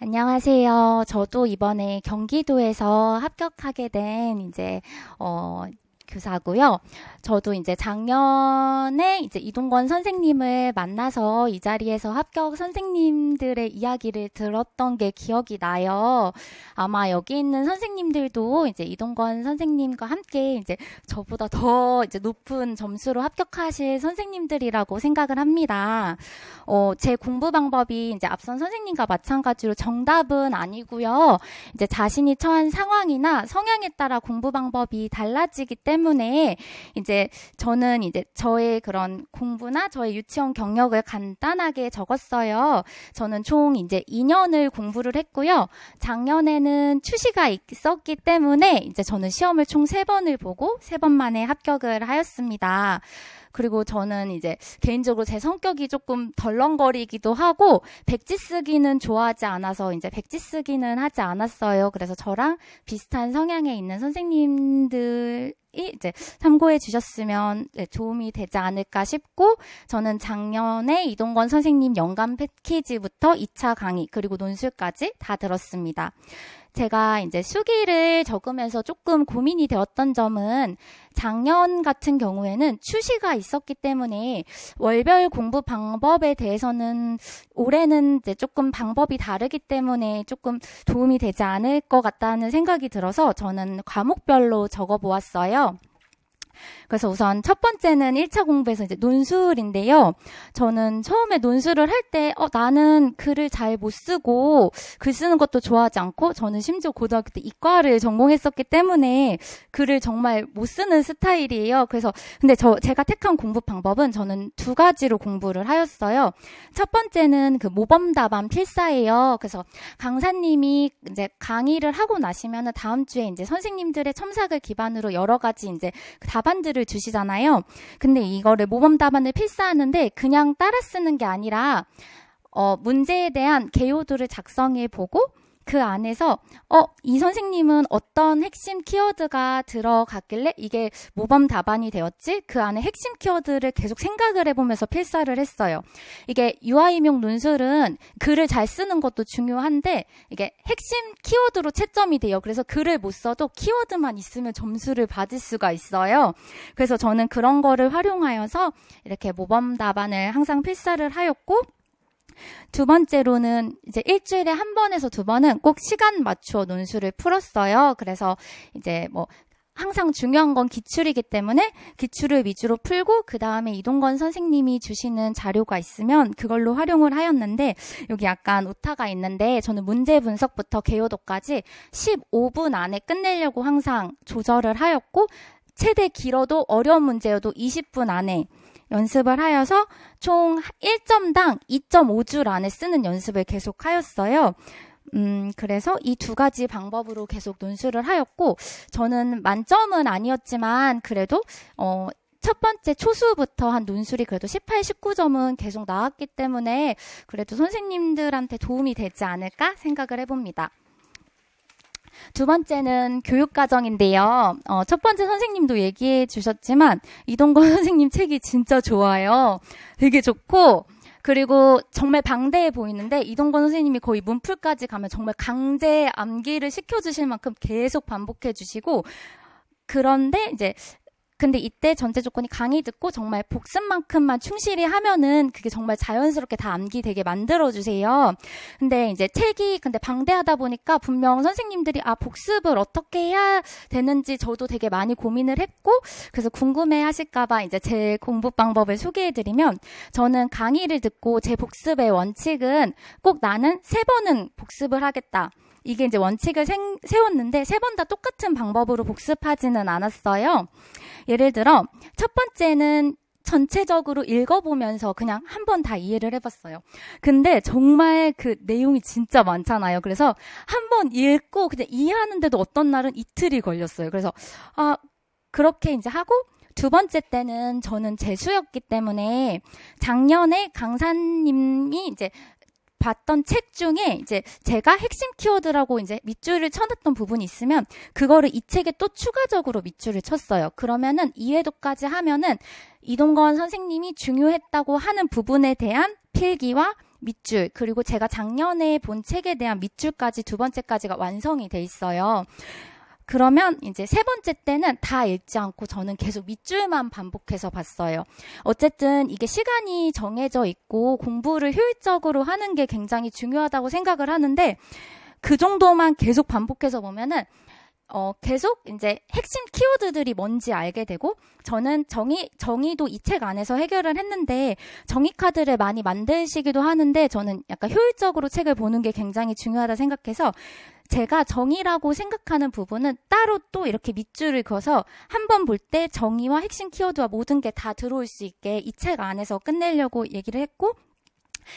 안녕하세요. 저도 이번에 경기도에서 합격하게 된 교사고요. 저도 이제 작년에 이제 이동건 선생님을 만나서 이 자리에서 합격 선생님들의 이야기를 들었던 게 기억이 나요. 아마 여기 있는 선생님들도 이제 이동건 선생님과 함께 이제 저보다 더 이제 높은 점수로 합격하실 선생님들이라고 생각을 합니다. 제 공부 방법이 이제 앞선 선생님과 마찬가지로 정답은 아니고요. 이제 자신이 처한 상황이나 성향에 따라 공부 방법이 달라지기 때문에 이제 저는 이제 저의 그런 공부나 저의 유치원 경력을 간단하게 적었어요. 저는 총 이제 2년을 공부를 했고요. 작년에는 추시가 있었기 때문에 이제 저는 시험을 총 3번을 보고 3번 만에 합격을 하였습니다. 그리고 저는 이제 개인적으로 제 성격이 조금 덜렁거리기도 하고 백지 쓰기는 좋아하지 않아서 이제 백지 쓰기는 하지 않았어요. 그래서 저랑 비슷한 성향에 있는 선생님들이 이제 참고해 주셨으면 도움이 되지 않을까 싶고, 저는 작년에 이동건 선생님 연간 패키지부터 2차 강의 그리고 논술까지 다 들었습니다. 제가 이제 수기를 적으면서 조금 고민이 되었던 점은 작년 같은 경우에는 추시가 있었기 때문에 월별 공부 방법에 대해서는 올해는 이제 조금 방법이 다르기 때문에 조금 도움이 되지 않을 것 같다는 생각이 들어서 저는 과목별로 적어보았어요. 그래서 우선 첫 번째는 1차 공부에서 이제 논술인데요. 저는 처음에 논술을 할 때, 나는 글을 잘 못 쓰고, 글 쓰는 것도 좋아하지 않고, 저는 심지어 고등학교 때 이과를 전공했었기 때문에 글을 정말 못 쓰는 스타일이에요. 그래서, 근데 제가 택한 공부 방법은 저는 2가지로 공부를 하였어요. 첫 번째는 그 모범답안 필사예요. 그래서 강사님이 이제 강의를 하고 나시면은 다음 주에 이제 선생님들의 첨삭을 기반으로 여러 가지 이제 답안들을 주시잖아요. 근데 이거를 모범 답안을 필사하는데 그냥 따라 쓰는 게 아니라 문제에 대한 개요도를 작성해 보고 그 안에서 이 선생님은 어떤 핵심 키워드가 들어갔길래 이게 모범 답안이 되었지? 그 안에 핵심 키워드를 계속 생각을 해보면서 필사를 했어요. 이게 유아임용 논술은 글을 잘 쓰는 것도 중요한데 이게 핵심 키워드로 채점이 돼요. 그래서 글을 못 써도 키워드만 있으면 점수를 받을 수가 있어요. 그래서 저는 그런 거를 활용하여서 이렇게 모범 답안을 항상 필사를 하였고, 두 번째로는 이제 일주일에 1번에서 2번은 꼭 시간 맞추어 논술을 풀었어요. 그래서 이제 항상 중요한 건 기출이기 때문에 기출을 위주로 풀고 그 다음에 이동건 선생님이 주시는 자료가 있으면 그걸로 활용을 하였는데, 여기 약간 오타가 있는데 저는 문제 분석부터 개요도까지 15분 안에 끝내려고 항상 조절을 하였고, 최대 길어도 어려운 문제여도 20분 안에 연습을 하여서 총 1점당 2.5줄 안에 쓰는 연습을 계속 하였어요. 그래서 이 2가지 방법으로 계속 논술을 하였고, 저는 만점은 아니었지만 그래도 첫 번째 초수부터 한 논술이 그래도 18, 19점은 계속 나왔기 때문에 그래도 선생님들한테 도움이 되지 않을까 생각을 해봅니다. 두 번째는 교육과정인데요. 첫 번째 선생님도 얘기해 주셨지만 이동건 선생님 책이 진짜 좋아요. 되게 좋고, 그리고 정말 방대해 보이는데 이동건 선생님이 거의 문풀까지 가면 정말 강제 암기를 시켜주실 만큼 계속 반복해 주시고, 근데 이때 전제 조건이 강의 듣고 정말 복습만큼만 충실히 하면은 그게 정말 자연스럽게 다 암기되게 만들어주세요. 근데 이제 책이 방대하다 보니까 분명 선생님들이 복습을 어떻게 해야 되는지 저도 되게 많이 고민을 했고, 그래서 궁금해 하실까봐 이제 제 공부 방법을 소개해드리면, 저는 강의를 듣고 제 복습의 원칙은 꼭 나는 3번은 복습을 하겠다. 이게 이제 원칙을 세웠는데 3번 다 똑같은 방법으로 복습하지는 않았어요. 예를 들어 첫 번째는 전체적으로 읽어보면서 그냥 한번 다 이해를 해봤어요. 근데 정말 그 내용이 진짜 많잖아요. 그래서 한번 읽고 그냥 이해하는데도 어떤 날은 이틀이 걸렸어요. 그래서 그렇게 이제 하고, 두 번째 때는 저는 재수였기 때문에 작년에 강사님이 이제 봤던 책 중에 이제 제가 핵심 키워드라고 이제 밑줄을 쳐놨던 부분이 있으면 그거를 이 책에 또 추가적으로 밑줄을 쳤어요. 그러면은 이해도까지 하면은 이동건 선생님이 중요했다고 하는 부분에 대한 필기와 밑줄, 그리고 제가 작년에 본 책에 대한 밑줄까지 두 번째까지가 완성이 돼 있어요. 그러면 이제 세 번째 때는 다 읽지 않고 저는 계속 밑줄만 반복해서 봤어요. 어쨌든 이게 시간이 정해져 있고 공부를 효율적으로 하는 게 굉장히 중요하다고 생각을 하는데 그 정도만 계속 반복해서 보면은 계속 이제 핵심 키워드들이 뭔지 알게 되고 저는 정의도 이 책 안에서 해결을 했는데 정의 카드를 많이 만드시기도 하는데 저는 약간 효율적으로 책을 보는 게 굉장히 중요하다 생각해서 제가 정의라고 생각하는 부분은 따로 또 이렇게 밑줄을 그어서 한 번 볼 때 정의와 핵심 키워드와 모든 게 다 들어올 수 있게 이 책 안에서 끝내려고 얘기를 했고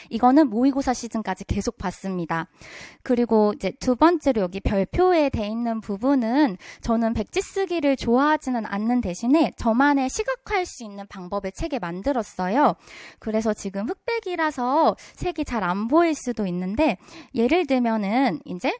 이거는 모의고사 시즌까지 계속 봤습니다. 그리고 이제 두 번째로 여기 별표에 돼 있는 부분은 저는 백지 쓰기를 좋아하지는 않는 대신에 저만의 시각화할 수 있는 방법을 책에 만들었어요. 그래서 지금 흑백이라서 색이 잘 안 보일 수도 있는데 예를 들면은 이제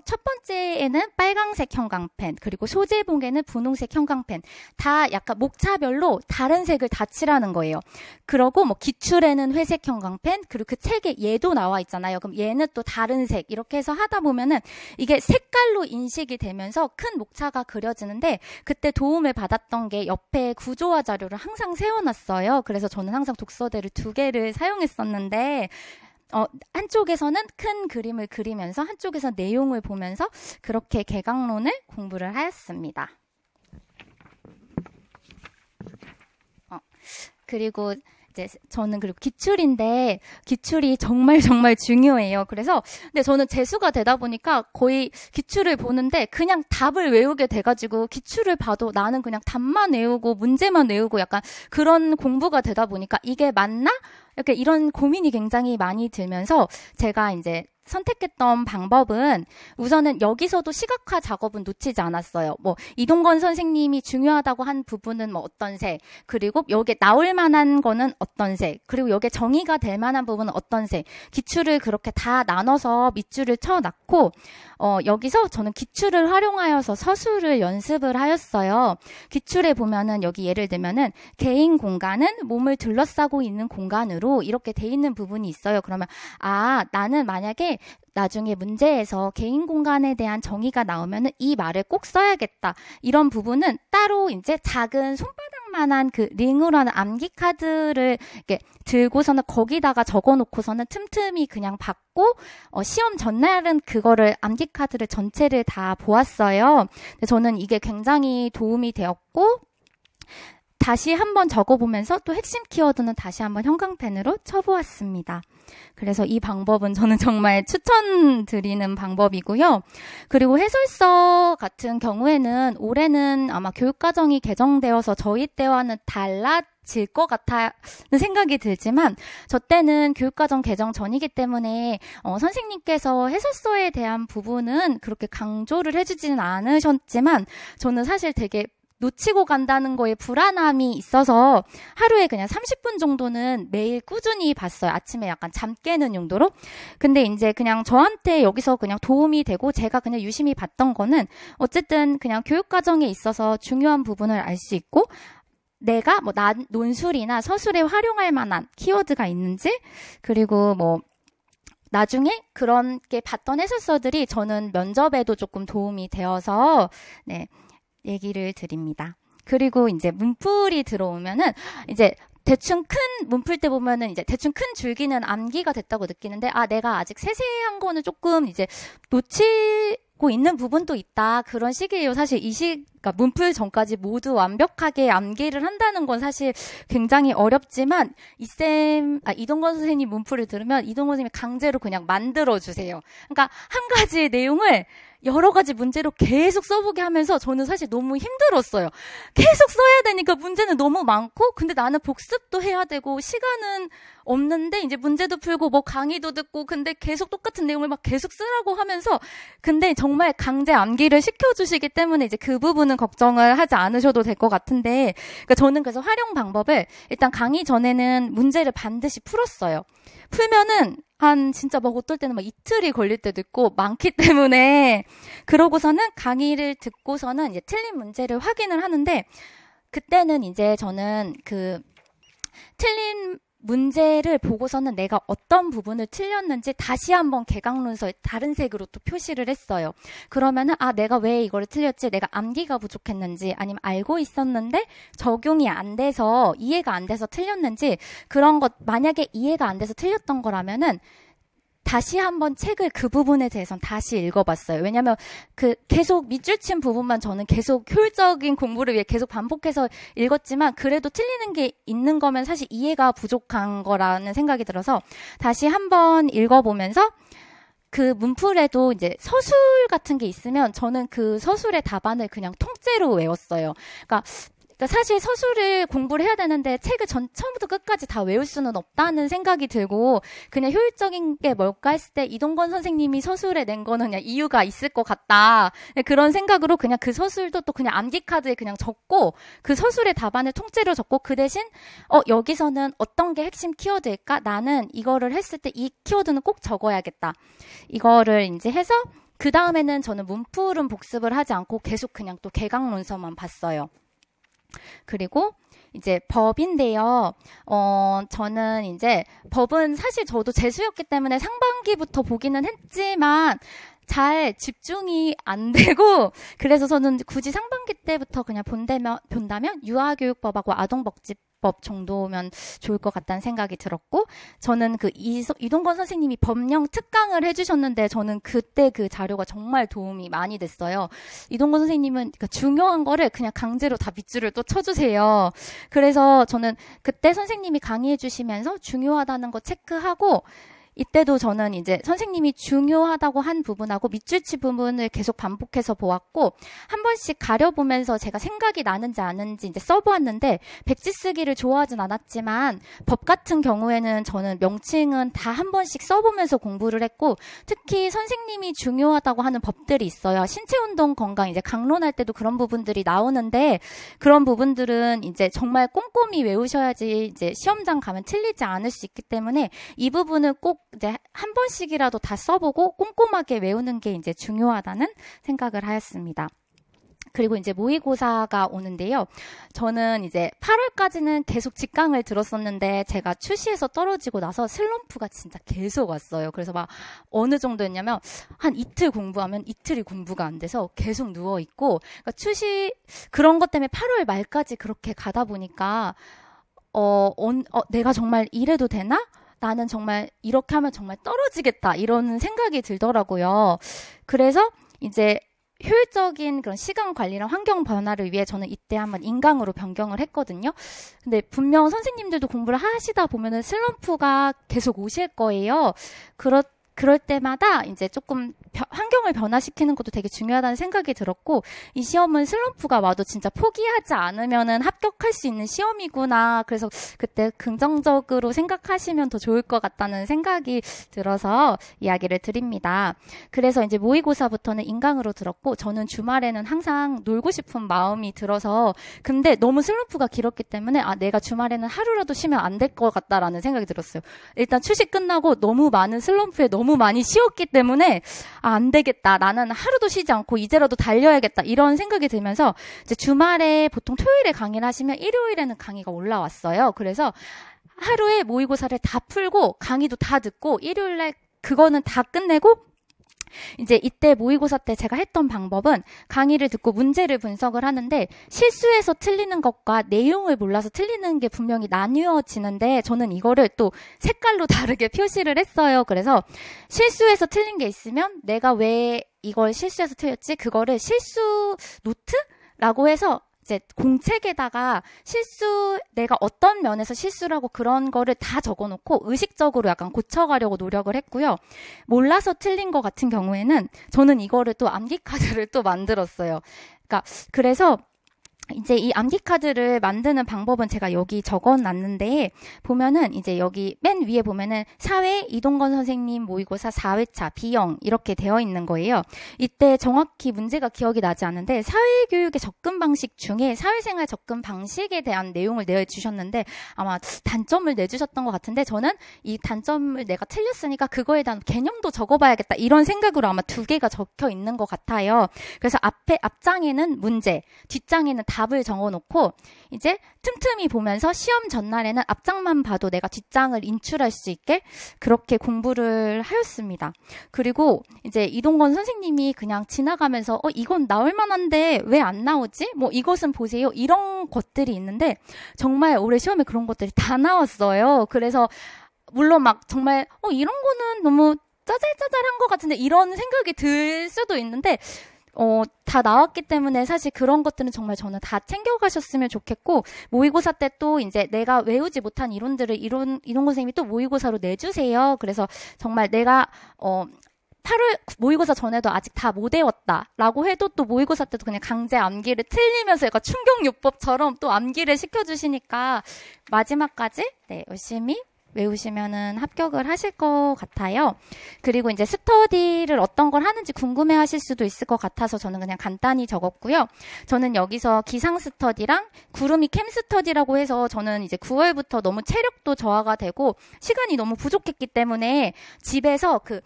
첫 번째에는 빨강색 형광펜, 그리고 소재봉에는 분홍색 형광펜. 다 약간 목차별로 다른 색을 다 칠하는 거예요. 그러고 뭐 기출에는 회색 형광펜, 그리고 그 책에 얘도 나와 있잖아요. 그럼 얘는 또 다른 색. 이렇게 해서 하다 보면은 이게 색깔로 인식이 되면서 큰 목차가 그려지는데 그때 도움을 받았던 게 옆에 구조화 자료를 항상 세워놨어요. 그래서 저는 항상 독서대를 2개를 사용했었는데 한쪽에서는 큰 그림을 그리면서 한쪽에서 내용을 보면서 그렇게 개강론을 공부를 하였습니다. 그리고 이제 저는 그리고 기출인데 기출이 정말 정말 중요해요. 그래서 근데 저는 재수가 되다 보니까 거의 기출을 보는데 그냥 답을 외우게 돼가지고 기출을 봐도 나는 그냥 답만 외우고 문제만 외우고 약간 그런 공부가 되다 보니까 이게 맞나? 이렇게 이런 고민이 굉장히 많이 들면서 제가 이제 선택했던 방법은 우선은 여기서도 시각화 작업은 놓치지 않았어요. 뭐 이동건 선생님이 중요하다고 한 부분은 뭐 어떤 색, 그리고 여기에 나올 만한 거는 어떤 색, 그리고 여기에 정의가 될 만한 부분은 어떤 색, 기출을 그렇게 다 나눠서 밑줄을 쳐놨고 여기서 저는 기출을 활용하여서 서술을 연습을 하였어요. 기출에 보면은 여기 예를 들면은 개인 공간은 몸을 둘러싸고 있는 공간으로 이렇게 돼 있는 부분이 있어요. 그러면 나는 만약에 나중에 문제에서 개인 공간에 대한 정의가 나오면은 이 말을 꼭 써야겠다. 이런 부분은 따로 이제 작은 손바닥만한 그 링으로 하는 암기 카드를 이렇게 들고서는 거기다가 적어 놓고서는 틈틈이 그냥 받고 시험 전날은 그거를 암기 카드를 전체를 다 보았어요. 근데 저는 이게 굉장히 도움이 되었고 다시 한번 적어보면서 또 핵심 키워드는 다시 한번 형광펜으로 쳐보았습니다. 그래서 이 방법은 저는 정말 추천드리는 방법이고요. 그리고 해설서 같은 경우에는 올해는 아마 교육과정이 개정되어서 저희 때와는 달라질 것 같다는 생각이 들지만 저 때는 교육과정 개정 전이기 때문에 선생님께서 해설서에 대한 부분은 그렇게 강조를 해주지는 않으셨지만 저는 사실 되게 놓치고 간다는 거에 불안함이 있어서 하루에 그냥 30분 정도는 매일 꾸준히 봤어요. 아침에 약간 잠 깨는 용도로. 근데 이제 그냥 저한테 여기서 그냥 도움이 되고 제가 그냥 유심히 봤던 거는 어쨌든 그냥 교육과정에 있어서 중요한 부분을 알 수 있고 내가 뭐 논술이나 서술에 활용할 만한 키워드가 있는지 그리고 뭐 나중에 그런 게 봤던 해설서들이 저는 면접에도 조금 도움이 되어서 네. 얘기를 드립니다. 그리고 이제 문풀이 들어오면은 이제 대충 큰 문풀 때 보면은 이제 대충 큰 줄기는 암기가 됐다고 느끼는데 내가 아직 세세한 거는 조금 이제 놓치고 있는 부분도 있다. 그런 시기예요. 사실 그러니까 문풀 전까지 모두 완벽하게 암기를 한다는 건 사실 굉장히 어렵지만 이동건 선생님 문풀을 들으면 이동건 선생님이 강제로 그냥 만들어주세요. 그러니까 한 가지 내용을 여러 가지 문제로 계속 써보게 하면서 저는 사실 너무 힘들었어요. 계속 써야 되니까 문제는 너무 많고 근데 나는 복습도 해야 되고 시간은 없는데 이제 문제도 풀고 뭐 강의도 듣고 근데 계속 똑같은 내용을 막 계속 쓰라고 하면서 근데 정말 강제 암기를 시켜주시기 때문에 이제 그 부분은 걱정을 하지 않으셔도 될 것 같은데 그러니까 저는 그래서 활용 방법을 일단 강의 전에는 문제를 반드시 풀었어요. 풀면은 진짜 막 어떨 때는 막 이틀이 걸릴 때도 있고 많기 때문에 그러고서는 강의를 듣고서는 이제 틀린 문제를 확인을 하는데 그때는 이제 저는 그 틀린 문제를 보고서는 내가 어떤 부분을 틀렸는지 다시 한번 개강문서에 다른 색으로 또 표시를 했어요. 그러면은 내가 왜 이거를 틀렸지? 내가 암기가 부족했는지 아니면 알고 있었는데 적용이 안 돼서 이해가 안 돼서 틀렸는지 그런 것 만약에 이해가 안 돼서 틀렸던 거라면은 다시 한번 책을 그 부분에 대해서는 다시 읽어봤어요. 왜냐면 계속 밑줄 친 부분만 저는 계속 효율적인 공부를 위해 계속 반복해서 읽었지만 그래도 틀리는 게 있는 거면 사실 이해가 부족한 거라는 생각이 들어서 다시 한번 읽어보면서 그 문풀에도 이제 서술 같은 게 있으면 저는 그 서술의 답안을 그냥 통째로 외웠어요. 그러니까 사실 서술을 공부를 해야 되는데 책을 처음부터 끝까지 다 외울 수는 없다는 생각이 들고 그냥 효율적인 게 뭘까 했을 때 이동건 선생님이 서술에 낸 거는 그냥 이유가 있을 것 같다. 그런 생각으로 그냥 그 서술도 또 그냥 암기 카드에 그냥 적고 그 서술의 답안을 통째로 적고 그 대신 여기서는 어떤 게 핵심 키워드일까? 나는 이거를 했을 때 이 키워드는 꼭 적어야겠다. 이거를 이제 해서 그 다음에는 저는 문풀은 복습을 하지 않고 계속 그냥 또 개강 문서만 봤어요. 그리고 이제 법인데요. 저는 이제 법은 사실 저도 재수였기 때문에 상반기부터 보기는 했지만 잘 집중이 안 되고 그래서 저는 굳이 상반기 때부터 그냥 본다면 유아교육법하고 아동복지법 정도면 좋을 것 같다는 생각이 들었고 저는 이동건 선생님이 법령 특강을 해주셨는데 저는 그때 그 자료가 정말 도움이 많이 됐어요. 이동건 선생님은 중요한 거를 그냥 강제로 다 밑줄을 또 쳐주세요. 그래서 저는 그때 선생님이 강의해 주시면서 중요하다는 거 체크하고 이때도 저는 이제 선생님이 중요하다고 한 부분하고 밑줄치 부분을 계속 반복해서 보았고 한 번씩 가려보면서 제가 생각이 나는지 아는지 이제 써보았는데 백지 쓰기를 좋아하진 않았지만 법 같은 경우에는 저는 명칭은 다 한 번씩 써보면서 공부를 했고 특히 선생님이 중요하다고 하는 법들이 있어요. 신체운동 건강 이제 강론할 때도 그런 부분들이 나오는데 그런 부분들은 이제 정말 꼼꼼히 외우셔야지 이제 시험장 가면 틀리지 않을 수 있기 때문에 이 부분을 꼭 이제 한 번씩이라도 다 써보고 꼼꼼하게 외우는 게 이제 중요하다는 생각을 하였습니다. 그리고 이제 모의고사가 오는데요. 저는 이제 8월까지는 계속 직강을 들었었는데 제가 추시에서 떨어지고 나서 슬럼프가 진짜 계속 왔어요. 그래서 막 어느 정도였냐면 한 이틀 공부하면 이틀이 공부가 안 돼서 계속 누워있고 그러니까 추시 그런 것 때문에 8월 말까지 그렇게 가다 보니까 내가 정말 이래도 되나? 나는 정말 이렇게 하면 정말 떨어지겠다 이런 생각이 들더라고요. 그래서 이제 효율적인 그런 시간 관리랑 환경 변화를 위해 저는 이때 한번 인강으로 변경을 했거든요. 근데 분명 선생님들도 공부를 하시다 보면은 슬럼프가 계속 오실 거예요. 그럴 때마다 이제 조금 환경을 변화시키는 것도 되게 중요하다는 생각이 들었고 이 시험은 슬럼프가 와도 진짜 포기하지 않으면은 합격할 수 있는 시험이구나. 그래서 그때 긍정적으로 생각하시면 더 좋을 것 같다는 생각이 들어서 이야기를 드립니다. 그래서 이제 모의고사부터는 인강으로 들었고 저는 주말에는 항상 놀고 싶은 마음이 들어서 근데 너무 슬럼프가 길었기 때문에 내가 주말에는 하루라도 쉬면 안 될 것 같다라는 생각이 들었어요. 일단 추식 끝나고 너무 많은 슬럼프에 너무 많이 쉬었기 때문에 안 되겠다. 나는 하루도 쉬지 않고 이제라도 달려야겠다. 이런 생각이 들면서 이제 주말에 보통 토요일에 강의를 하시면 일요일에는 강의가 올라왔어요. 그래서 하루에 모의고사를 다 풀고 강의도 다 듣고 일요일날 그거는 다 끝내고 이제 이때 모의고사 때 제가 했던 방법은 강의를 듣고 문제를 분석을 하는데 실수해서 틀리는 것과 내용을 몰라서 틀리는 게 분명히 나뉘어지는데 저는 이거를 또 색깔로 다르게 표시를 했어요. 그래서 실수해서 틀린 게 있으면 내가 왜 이걸 실수해서 틀렸지? 그거를 실수 노트라고 해서 이제 공책에다가 내가 어떤 면에서 실수를 하고 그런 거를 다 적어놓고 의식적으로 약간 고쳐가려고 노력을 했고요. 몰라서 틀린 거 같은 경우에는 저는 이거를 또 암기 카드를 또 만들었어요. 그래서 이제 이 암기 카드를 만드는 방법은 제가 여기 적어놨는데 보면은 이제 여기 맨 위에 보면은 사회 이동건 선생님 모의고사 4회차 B형 이렇게 되어 있는 거예요. 이때 정확히 문제가 기억이 나지 않는데 사회교육의 접근 방식 중에 사회생활 접근 방식에 대한 내용을 내주셨는데 아마 단점을 내주셨던 것 같은데 저는 이 단점을 내가 틀렸으니까 그거에 대한 개념도 적어봐야겠다 이런 생각으로 아마 2개가 적혀 있는 것 같아요. 그래서 앞장에는 문제, 뒷장에는 답 답을 적어놓고 이제 틈틈이 보면서 시험 전날에는 앞장만 봐도 내가 뒷장을 인출할 수 있게 그렇게 공부를 하였습니다. 그리고 이제 이동건 선생님이 그냥 지나가면서 이건 나올 만한데 왜 안 나오지? 뭐 이것은 보세요. 이런 것들이 있는데 정말 올해 시험에 그런 것들이 다 나왔어요. 그래서 물론 막 정말 이런 거는 너무 짜잘짜잘한 것 같은데 이런 생각이 들 수도 있는데 다 나왔기 때문에 사실 그런 것들은 정말 저는 다 챙겨가셨으면 좋겠고, 모의고사 때 또 이제 내가 외우지 못한 이론들을 이동건 선생님이 또 모의고사로 내주세요. 그래서 정말 내가 8월 모의고사 전에도 아직 다 못 외웠다라고 해도 또 모의고사 때도 그냥 강제 암기를 틀리면서 약간 충격요법처럼 또 암기를 시켜주시니까 마지막까지 열심히 외우시면은 합격을 하실 것 같아요. 그리고 이제 스터디를 어떤 걸 하는지 궁금해 하실 수도 있을 것 같아서 저는 그냥 간단히 적었고요. 저는 여기서 기상 스터디랑 구름이 캠 스터디라고 해서 저는 이제 9월부터 너무 체력도 저하가 되고 시간이 너무 부족했기 때문에 집에서 그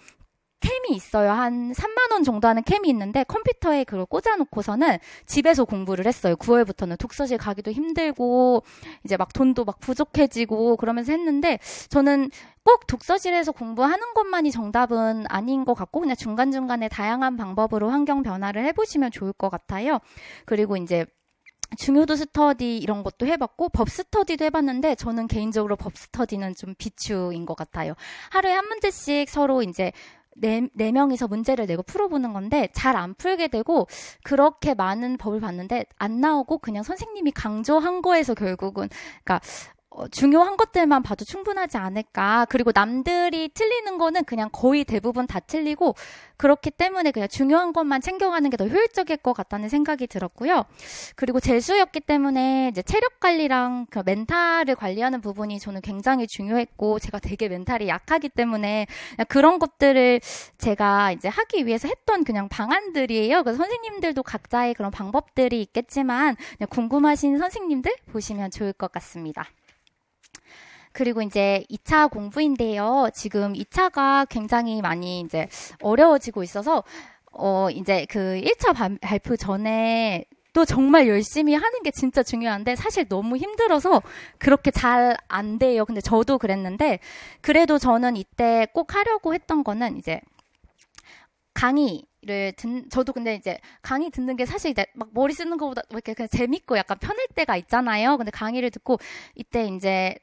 캠이 있어요. 한 3만 원 정도 하는 캠이 있는데 컴퓨터에 그걸 꽂아놓고서는 집에서 공부를 했어요. 9월부터는 독서실 가기도 힘들고 이제 막 돈도 막 부족해지고 그러면서 했는데 저는 꼭 독서실에서 공부하는 것만이 정답은 아닌 것 같고 그냥 중간중간에 다양한 방법으로 환경 변화를 해보시면 좋을 것 같아요. 그리고 이제 중요도 스터디 이런 것도 해봤고 법 스터디도 해봤는데 저는 개인적으로 법 스터디는 좀 비추인 것 같아요. 하루에 한 문제씩 서로 이제 네 명이서 문제를 내고 풀어보는 건데 잘 안 풀게 되고 그렇게 많은 법을 봤는데 안 나오고 그냥 선생님이 강조한 거에서 결국은 그러니까 중요한 것들만 봐도 충분하지 않을까. 그리고 남들이 틀리는 거는 그냥 거의 대부분 다 틀리고 그렇기 때문에 그냥 중요한 것만 챙겨가는 게 더 효율적일 것 같다는 생각이 들었고요. 그리고 재수였기 때문에 이제 체력 관리랑 그 멘탈을 관리하는 부분이 저는 굉장히 중요했고 제가 되게 멘탈이 약하기 때문에 그런 것들을 제가 이제 하기 위해서 했던 그냥 방안들이에요. 그래서 선생님들도 각자의 그런 방법들이 있겠지만 그냥 궁금하신 선생님들 보시면 좋을 것 같습니다. 그리고 이제 2차 공부인데요. 지금 2차가 굉장히 많이 이제 어려워지고 있어서, 이제 그 1차 발표 전에 또 정말 열심히 하는 게 진짜 중요한데 사실 너무 힘들어서 그렇게 잘 안 돼요. 근데 저도 그랬는데 그래도 저는 이때 꼭 하려고 했던 거는 이제 저도 근데 이제 강의 듣는 게 사실 막 머리 쓰는 것보다 이렇게 그냥 재밌고 약간 편할 때가 있잖아요. 근데 강의를 듣고 이때 이제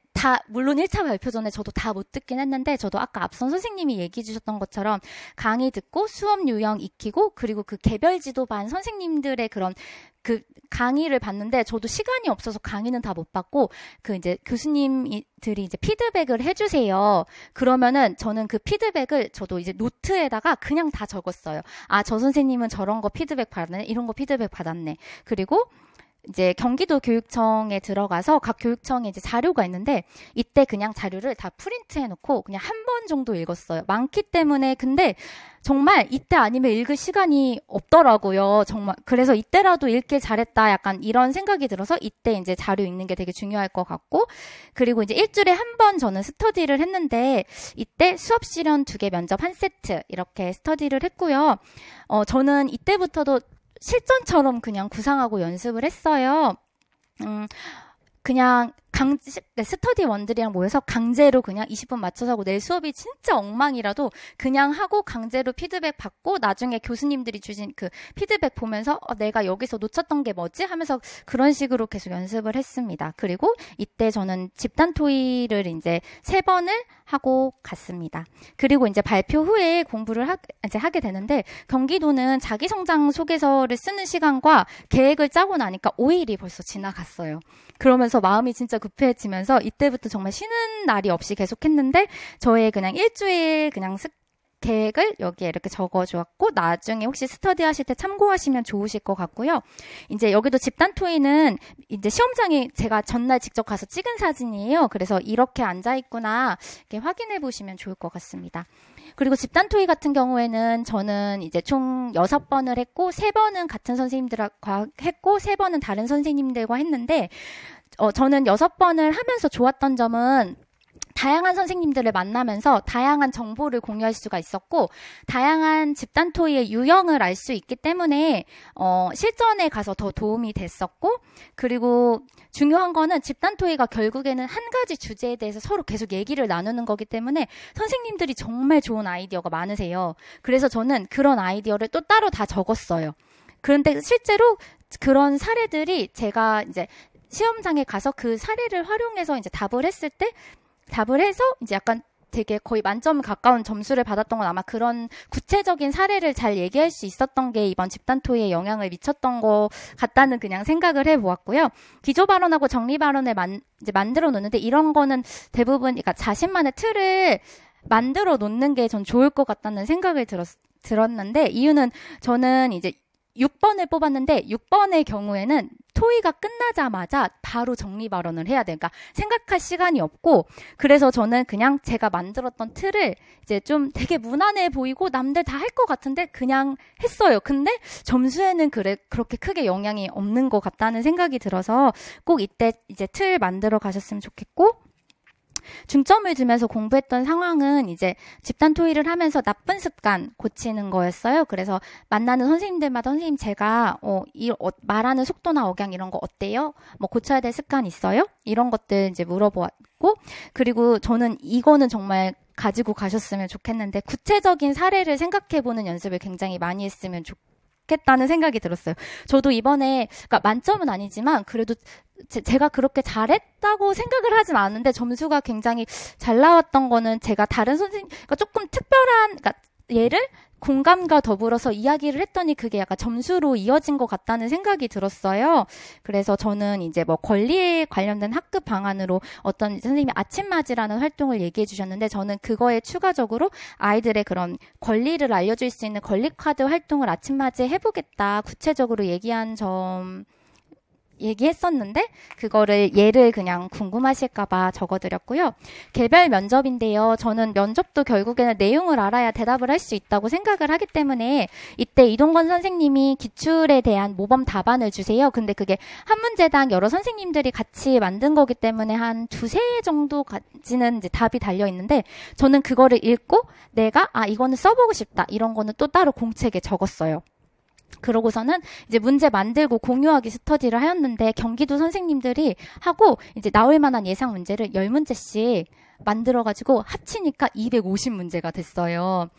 물론 1차 발표 전에 저도 다 못 듣긴 했는데 저도 아까 앞선 선생님이 얘기해 주셨던 것처럼 강의 듣고 수업 요령 익히고 그리고 그 개별 지도반 선생님들의 그런 그 강의를 봤는데 저도 시간이 없어서 강의는 다 못 받고 그 이제 교수님들이 이제 피드백을 해주세요. 그러면은 저는 그 피드백을 저도 이제 노트에다가 그냥 다 적었어요. 저 선생님은 저런 거 피드백 받았네, 이런 거 피드백 받았네. 그리고 이제 경기도 교육청에 들어가서 각 교육청에 이제 자료가 있는데 이때 그냥 자료를 다 프린트해 놓고 그냥 한 번 정도 읽었어요. 많기 때문에. 근데 정말 이때 아니면 읽을 시간이 없더라고요. 정말. 그래서 이때라도 읽길 잘했다. 약간 이런 생각이 들어서 이때 이제 자료 읽는 게 되게 중요할 것 같고, 그리고 이제 일주일에 한 번 저는 스터디를 했는데 이때 수업 실현 2개 면접 1세트 이렇게 스터디를 했고요. 저는 이때부터도 실전처럼 그냥 구상하고 연습을 했어요. 그냥 스터디 원들이랑 모여서 강제로 그냥 20분 맞춰서 하고 내 수업이 진짜 엉망이라도 그냥 하고 강제로 피드백 받고 나중에 교수님들이 주신 그 피드백 보면서 내가 여기서 놓쳤던 게 뭐지? 하면서 그런 식으로 계속 연습을 했습니다. 그리고 이때 저는 집단 토의를 이제 3번을 하고 갔습니다. 그리고 이제 발표 후에 공부를 이제 하게 되는데 경기도는 자기성장 소개서를 쓰는 시간과 계획을 짜고 나니까 5일이 벌써 지나갔어요. 그러면서 마음이 진짜 급해지면서 이때부터 정말 쉬는 날이 없이 계속했는데 저의 그냥 일주일 그냥 계획을 여기에 이렇게 적어주었고 나중에 혹시 스터디 하실 때 참고하시면 좋으실 것 같고요. 이제 여기도 집단 토의는 이제 시험장에 제가 전날 직접 가서 찍은 사진이에요. 그래서 이렇게 앉아있구나 이렇게 확인해 보시면 좋을 것 같습니다. 그리고 집단 토의 같은 경우에는 저는 이제 총 6번을 했고 3번은 같은 선생님들과 했고 3번은 다른 선생님들과 했는데 저는 6번을 하면서 좋았던 점은 다양한 선생님들을 만나면서 다양한 정보를 공유할 수가 있었고, 다양한 집단 토의의 유형을 알 수 있기 때문에 실전에 가서 더 도움이 됐었고, 그리고 중요한 거는 집단 토의가 결국에는 한 가지 주제에 대해서 서로 계속 얘기를 나누는 거기 때문에 선생님들이 정말 좋은 아이디어가 많으세요. 그래서 저는 그런 아이디어를 또 따로 다 적었어요. 그런데 실제로 그런 사례들이 제가 이제 시험장에 가서 그 사례를 활용해서 이제 답을 해서 이제 약간 되게 거의 만점 가까운 점수를 받았던 건 아마 그런 구체적인 사례를 잘 얘기할 수 있었던 게 이번 집단 토의에 영향을 미쳤던 것 같다는 그냥 생각을 해보았고요. 기조 발언하고 정리 발언을 이제 만들어 놓는데, 이런 거는 대부분 그러니까 자신만의 틀을 만들어 놓는 게 전 좋을 것 같다는 생각을 들었는데, 이유는 저는 이제 6번을 뽑았는데 6번의 경우에는 토의가 끝나자마자 바로 정리 발언을 해야 돼요. 그러니까 생각할 시간이 없고, 그래서 저는 그냥 제가 만들었던 틀을 이제 좀 되게 무난해 보이고 남들 다 할 것 같은데 그냥 했어요. 근데 점수에는 그렇게 크게 영향이 없는 것 같다는 생각이 들어서 꼭 이때 이제 틀 만들어 가셨으면 좋겠고, 중점을 두면서 공부했던 상황은 이제 집단 토의를 하면서 나쁜 습관 고치는 거였어요. 그래서 만나는 선생님들마다 선생님 제가 말하는 속도나 억양 이런 거 어때요? 뭐 고쳐야 될 습관 있어요? 이런 것들 이제 물어보았고, 그리고 저는 이거는 정말 가지고 가셨으면 좋겠는데, 구체적인 사례를 생각해보는 연습을 굉장히 많이 했으면 좋겠다는 생각이 들었어요. 저도 이번에, 그러니까 만점은 아니지만 그래도 제가 그렇게 잘했다고 생각을 하진 않는데 점수가 굉장히 잘 나왔던 거는 제가 다른 선생님, 그러니까 조금 특별한, 그러니까 얘를 공감과 더불어서 이야기를 했더니 그게 약간 점수로 이어진 것 같다는 생각이 들었어요. 그래서 저는 이제 뭐 권리에 관련된 학급 방안으로 어떤 선생님이 아침맞이라는 활동을 얘기해 주셨는데, 저는 그거에 추가적으로 아이들의 그런 권리를 알려줄 수 있는 권리카드 활동을 아침맞이에 해보겠다 구체적으로 얘기했었는데, 그거를 예를 그냥 궁금하실까봐 적어드렸고요. 개별 면접인데요. 저는 면접도 결국에는 내용을 알아야 대답을 할 수 있다고 생각을 하기 때문에 이때 이동건 선생님이 기출에 대한 모범 답안을 주세요. 근데 그게 한 문제당 여러 선생님들이 같이 만든 거기 때문에 한 두세 정도까지는 이제 답이 달려 있는데, 저는 그거를 읽고 내가 이거는 써보고 싶다, 이런 거는 또 따로 공책에 적었어요. 그러고서는 이제 문제 만들고 공유하기 스터디를 하였는데, 경기도 선생님들이 하고 이제 나올 만한 예상 문제를 10문제씩 만들어가지고 합치니까 250문제가 됐어요.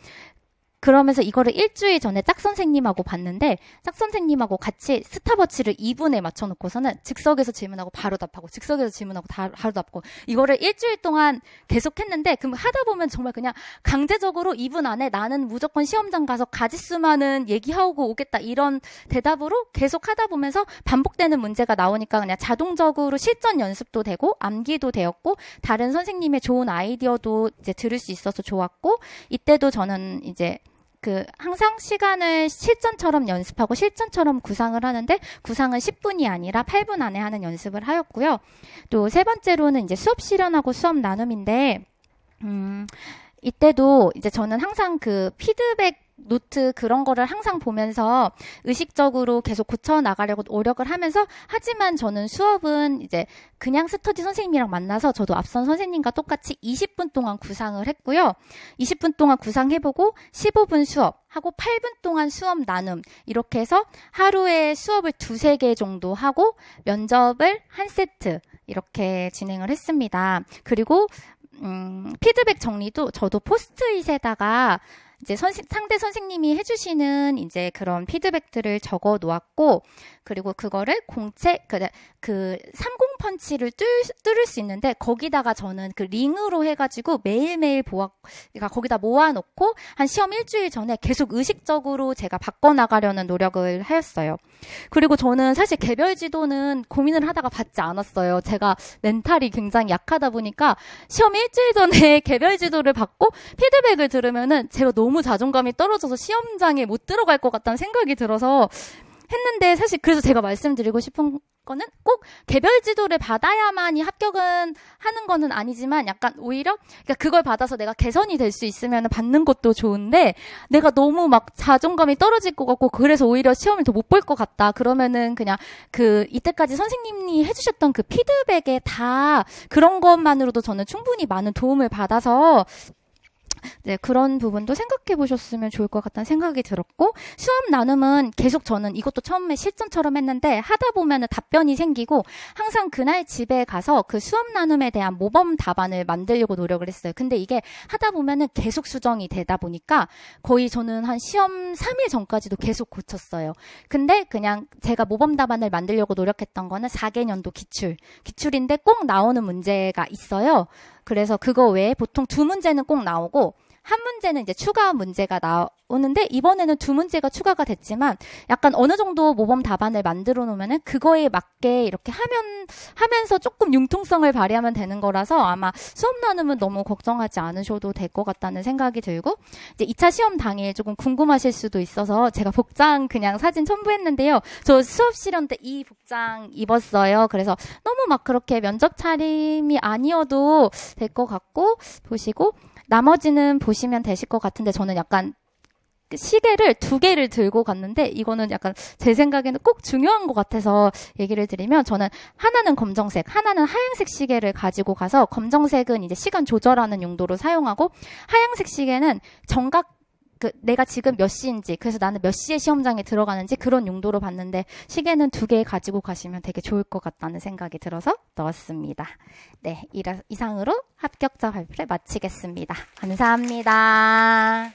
그러면서 이거를 일주일 전에 짝 선생님하고 봤는데, 짝 선생님하고 같이 스탑워치를 2분에 맞춰놓고서는 즉석에서 질문하고 바로 답하고, 즉석에서 질문하고 바로 답고, 이거를 일주일 동안 계속 했는데, 그럼 하다 보면 정말 그냥 강제적으로 2분 안에 나는 무조건 시험장 가서 가지수만은 얘기하고 오겠다, 이런 대답으로 계속 하다 보면서 반복되는 문제가 나오니까 그냥 자동적으로 실전 연습도 되고 암기도 되었고, 다른 선생님의 좋은 아이디어도 이제 들을 수 있어서 좋았고, 이때도 저는 이제 항상 시간을 실전처럼 연습하고 실전처럼 구상을 하는데, 구상은 10분이 아니라 8분 안에 하는 연습을 하였고요. 또 세 번째로는 이제 수업 실현하고 수업 나눔인데, 이때도 이제 저는 항상 그 피드백 노트 그런 거를 항상 보면서 의식적으로 계속 고쳐 나가려고 노력을 하면서, 하지만 저는 수업은 이제 그냥 스터디 선생님이랑 만나서 저도 앞선 선생님과 똑같이 20분 동안 구상을 했고요. 20분 동안 구상해보고 15분 수업하고 8분 동안 수업 나눔, 이렇게 해서 하루에 수업을 2-3개 정도 하고 면접을 한 세트 이렇게 진행을 했습니다. 그리고 피드백 정리도 저도 포스트잇에다가 이제 상대 선생님이 해주시는 이제 그런 피드백들을 적어 놓았고, 그리고 그거를 공책, 30펀치를 뚫을 수 있는데, 거기다가 저는 그 링으로 해가지고 매일매일 그러니까 거기다 모아놓고 한 시험 일주일 전에 계속 의식적으로 제가 바꿔나가려는 노력을 하였어요. 그리고 저는 사실 개별 지도는 고민을 하다가 받지 않았어요. 제가 멘탈이 굉장히 약하다 보니까 시험 일주일 전에 개별 지도를 받고 피드백을 들으면은 제가 너무 자존감이 떨어져서 시험장에 못 들어갈 것 같다는 생각이 들어서 했는데, 사실 그래서 제가 말씀드리고 싶은 거는 꼭 개별 지도를 받아야만이 합격은 하는 거는 아니지만 약간 오히려 그러니까 그걸 받아서 내가 개선이 될 수 있으면 받는 것도 좋은데 내가 너무 막 자존감이 떨어질 것 같고 그래서 오히려 시험을 더 못 볼 것 같다. 그러면은 그냥 그 이때까지 선생님이 해주셨던 그 피드백에 다 그런 것만으로도 저는 충분히 많은 도움을 받아서 네, 그런 부분도 생각해 보셨으면 좋을 것 같다는 생각이 들었고, 수업 나눔은 계속 저는 이것도 처음에 실전처럼 했는데, 하다 보면은 답변이 생기고, 항상 그날 집에 가서 그 수업 나눔에 대한 모범 답안을 만들려고 노력을 했어요. 근데 이게 하다 보면은 계속 수정이 되다 보니까, 거의 저는 한 시험 3일 전까지도 계속 고쳤어요. 근데 그냥 제가 모범 답안을 만들려고 노력했던 거는 4개년도 기출인데 꼭 나오는 문제가 있어요. 그래서 그거 외에 보통 2문제는 꼭 나오고 한 문제는 이제 추가 문제가 나오는데 이번에는 2문제가 추가가 됐지만 약간 어느 정도 모범 답안을 만들어 놓으면은 그거에 맞게 이렇게 하면서 조금 융통성을 발휘하면 되는 거라서 아마 수업 나눔은 너무 걱정하지 않으셔도 될 것 같다는 생각이 들고 이제 2차 시험 당일 조금 궁금하실 수도 있어서 제가 복장 그냥 사진 첨부했는데요. 저 수업 실현 때 이 복장 입었어요. 그래서 너무 막 그렇게 면접 차림이 아니어도 될 것 같고 보시고 나머지는 보시면 되실 것 같은데 저는 약간 시계를 2개를 들고 갔는데 이거는 약간 제 생각에는 꼭 중요한 것 같아서 얘기를 드리면 저는 하나는 검정색, 하나는 하얀색 시계를 가지고 가서 검정색은 이제 시간 조절하는 용도로 사용하고 하얀색 시계는 정각 내가 지금 몇 시인지 그래서 나는 몇 시에 시험장에 들어가는지 그런 용도로 봤는데 시계는 2개 가지고 가시면 되게 좋을 것 같다는 생각이 들어서 넣었습니다. 네, 이상으로 합격자 발표를 마치겠습니다. 감사합니다.